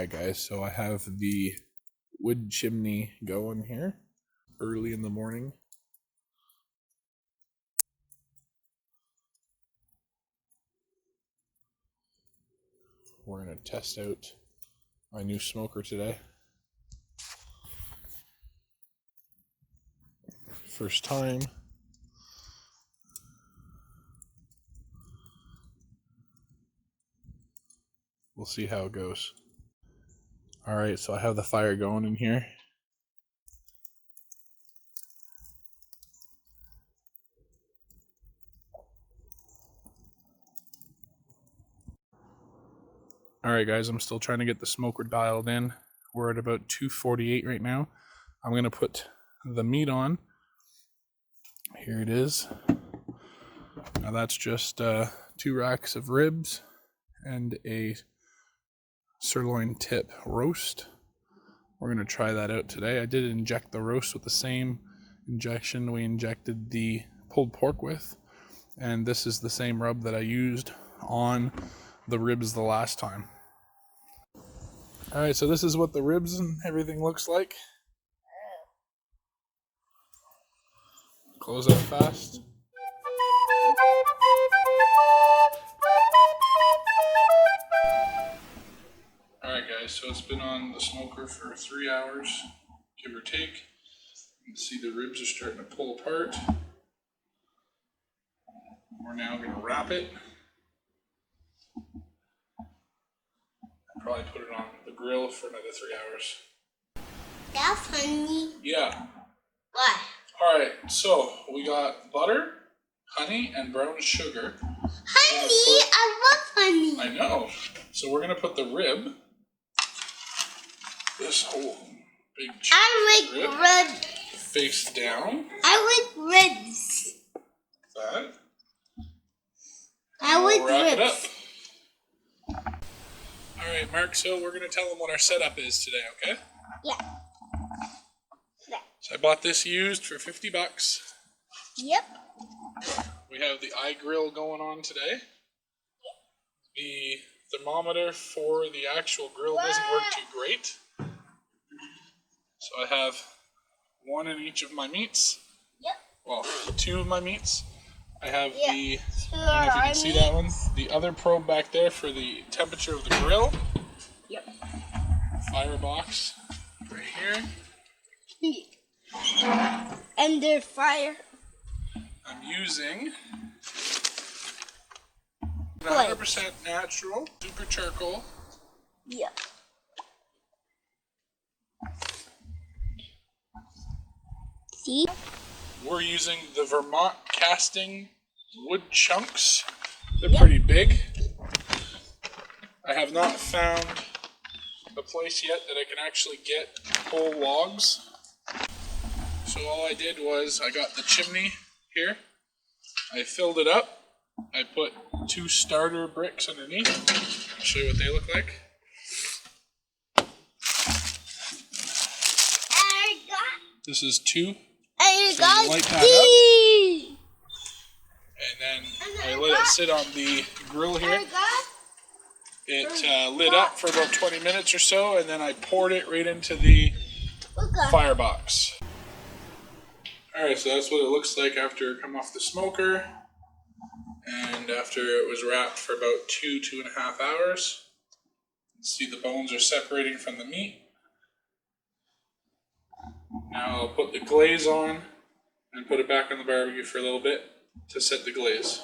Alright guys, so I have the wood chimney going here early in the morning. We're going to test out my new smoker today. First time. We'll see how it goes. Alright, so I have the fire going in here. Alright guys, I'm still trying to get the smoker dialed in. We're at about 248 right now. I'm going to put the meat on. Here it is. Now that's just 2 racks of ribs and a sirloin tip roast. We're going to try that out today. I did inject the roast with the same injection we injected the pulled pork with. And this is the same rub that I used on the ribs the last time. Alright, so this is what the ribs and everything looks like. Close up fast. Alright guys, so it's been on the smoker for 3 hours, give or take. You can see the ribs are starting to pull apart. We're now going to wrap it. And probably put it on the grill for another 3 hours. That's funny. Yeah. What? Alright, so we got butter, honey, and brown sugar. Honey, I love honey. I know. So we're going to put the rib, this whole big I like ribs. face down. I like ribs. That. I like wrap ribs. it up. Alright, Mark, so we're going to tell them what our setup is today, okay? Yeah. So I bought this used for $50. Yep. We have the iGrill going on today. The thermometer for the actual grill doesn't work too great. So I have one in each of my meats. Yep. Well, 2 of my meats. I have the, I don't Sure, know if you can see that one, the other probe back there for the temperature of the grill. Yep. Firebox right here. Under fire. I'm using 100% natural super charcoal. Yep. See? We're using the Vermont casting wood chunks. They're pretty big. I have not found a place yet that I can actually get whole logs. So all I did was I got the chimney here. I filled it up. I put 2 starter bricks underneath. I'll show you what they look like. This is 2. So you light that up, and then I let it sit on the grill here. It lit up for about 20 minutes or so, and then I poured it right into the firebox. Alright, so that's what it looks like after it come off the smoker, and after it was wrapped for about 2.5 hours. See, the bones are separating from the meat. Now I'll put the glaze on and put it back on the barbecue for a little bit to set the glaze.